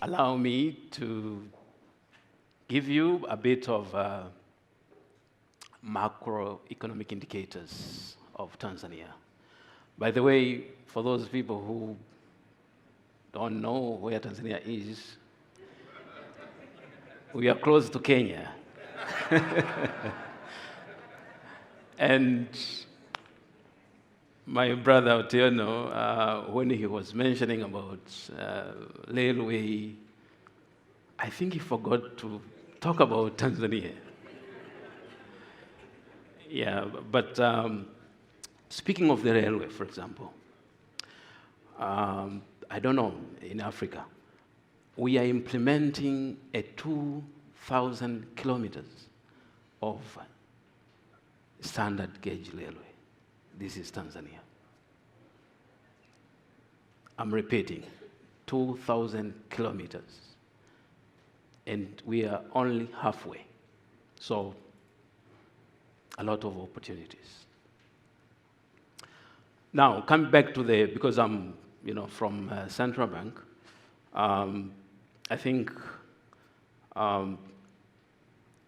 Allow me to give you a bit of macroeconomic indicators of Tanzania. By the way, for those people who don't know where Tanzania is, we are close to Kenya. And my brother Otieno, when he was mentioning about railway, I think he forgot to talk about Tanzania. Yeah, but speaking of the railway, for example, I don't know, in Africa, we are implementing a 2,000 kilometers of standard gauge railway. This is Tanzania. I'm repeating, 2,000 kilometers. And we are only halfway. So, a lot of opportunities. Now, coming back to because I'm, from Central Bank, I think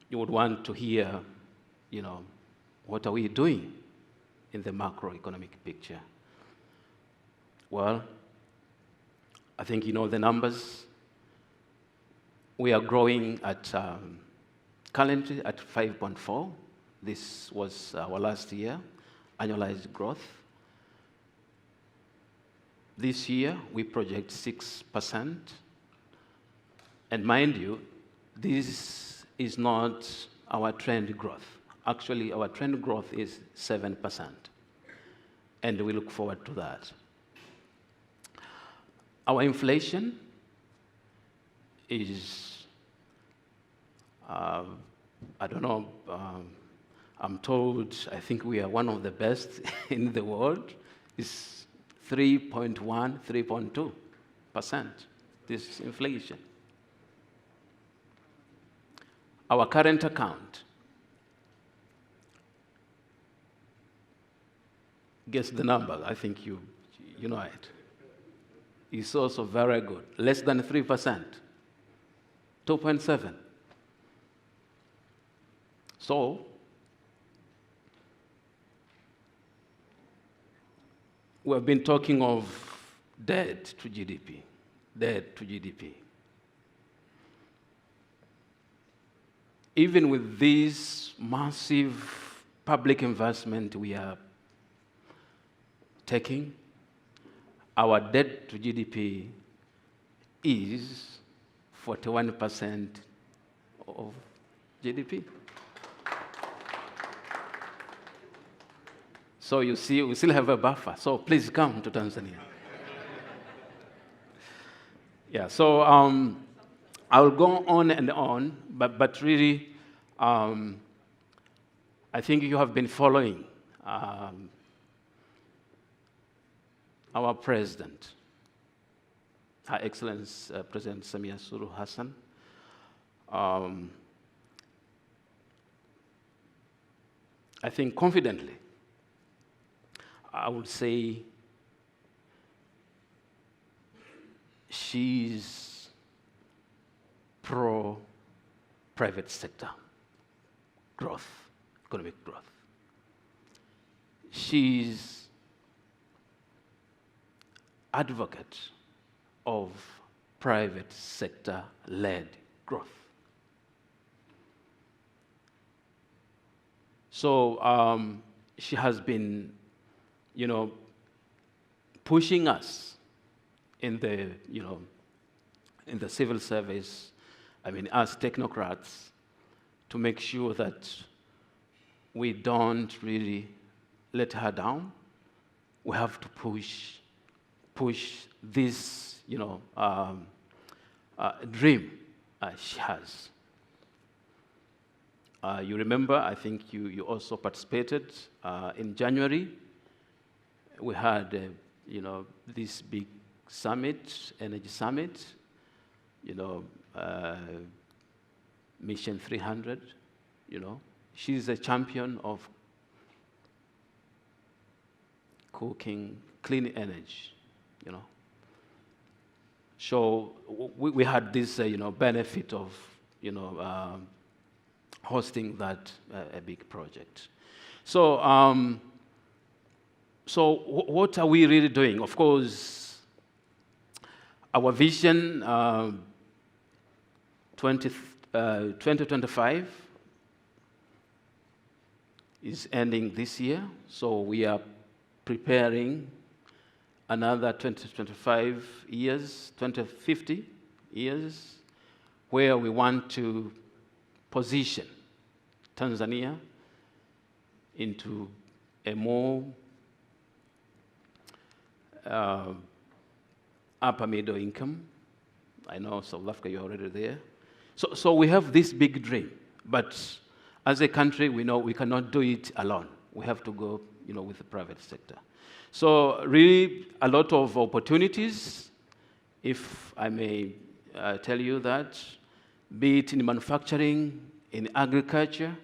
you would want to hear, what are we doing in the macroeconomic picture? Well, I think you know the numbers. We are growing at currently at 5.4. This was our last year, annualized growth. This year, we project 6%. And mind you, this is not our trend growth. Actually, our trend growth is 7%. And we look forward to that. Our inflation is, I don't know, I'm told, I think we are one of the best in the world. It's 3.1, 3.2%, this inflation. Our current account, guess the number, I think you know it. It's also very good, less than 3%, 2.7. So, we have been talking of debt to GDP, debt to GDP. Even with this massive public investment we are taking, our debt to GDP is 41% of GDP. So you see, we still have a buffer. So please come to Tanzania. Yeah, so I'll go on and on, but really, I think you have been following our president, Her Excellency President Samia Suluhu Hassan. I think confidently, I would say she's pro-private sector growth, economic growth. She's advocate of private sector-led growth. So she has been, pushing us in the, in the civil service, as technocrats, to make sure that we don't really let her down. We have to push this, dream she has. You remember, I think you also participated in January. We had, this big summit, energy summit, Mission 300, She's a champion of cooking, clean energy, So we had this, benefit of, hosting that a big project. So, what are we really doing? Of course, our vision 2025 is ending this year, so we are preparing another 20-25 years, 20-50 years, where we want to position Tanzania into a more upper middle income. I know South Africa, you're already there. So we have this big dream, but as a country, we know we cannot do it alone. We have to go, with the private sector. So really, a lot of opportunities, if I may tell you that, be it in manufacturing, in agriculture,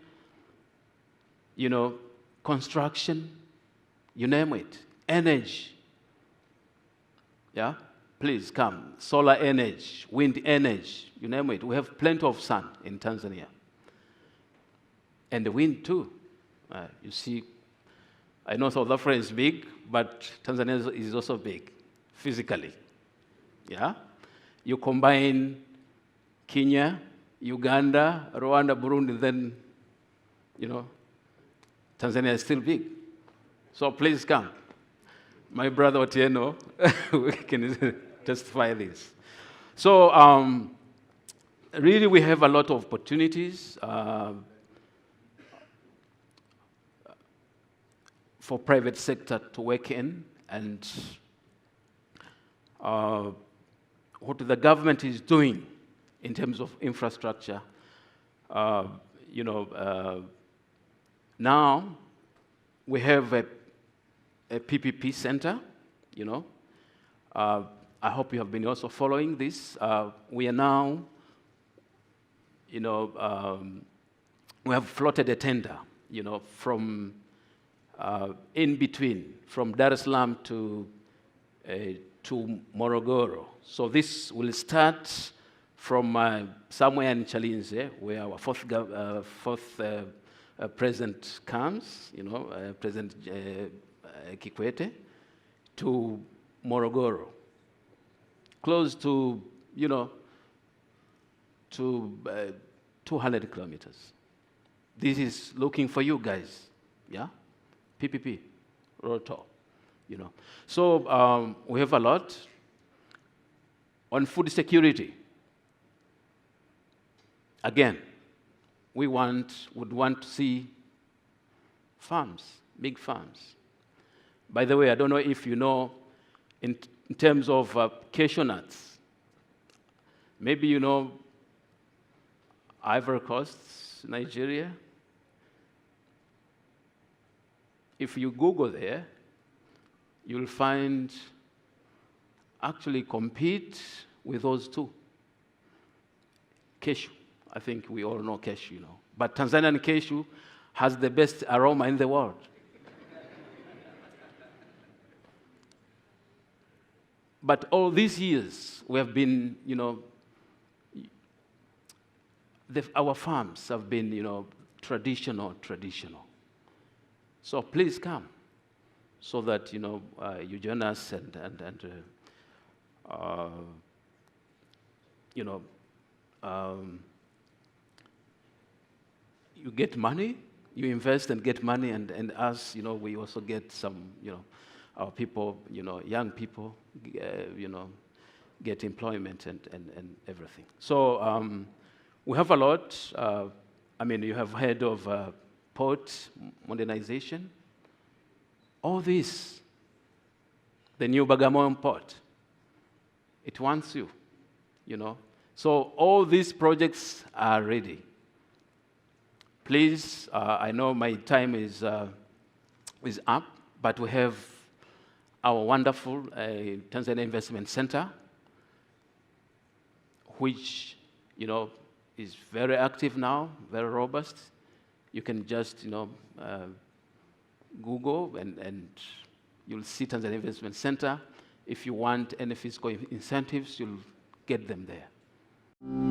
construction, you name it, energy. Yeah, please come. Solar energy, wind energy, you name it. We have plenty of sun in Tanzania. And the wind too. You see, I know South Africa is big, but Tanzania is also big, physically. Yeah? You combine Kenya, Uganda, Rwanda, Burundi, then, Tanzania is still big. So please come. My brother Otieno can testify this. So really, we have a lot of opportunities for private sector to work in, and what the government is doing in terms of infrastructure. Now we have a PPP center. I hope you have been also following this. We are now, we have floated a tender, from in between, from Dar es Salaam to Morogoro. So this will start from somewhere in Chalinze, where our fourth president comes, President Kikwete, to Morogoro, close to, 200 kilometers. This is looking for you guys, yeah? PPP, Roto, So we have a lot. On food security, again, we would want to see farms, big farms. By the way, I don't know if you know, in terms of cashew nuts, maybe you know Ivory Coast, Nigeria. If you Google there, you'll find actually compete with those two. Cashew, I think we all know cashew, But Tanzanian cashew has the best aroma in the world. But all these years, we have been, our farms have been, traditional. So please come, so that, you join us and you get money, you invest and get money, and us, we also get some, our people, young people, get employment and everything. So we have a lot. You have heard of port modernization. All this, the new Bagamoyo port, it wants you, So all these projects are ready. Please, I know my time is up, but we have our wonderful Tanzania Investment Center, which, is very active now, very robust. You can just, Google and you'll see Tanzania Investment Center. If you want any fiscal incentives, you'll get them there.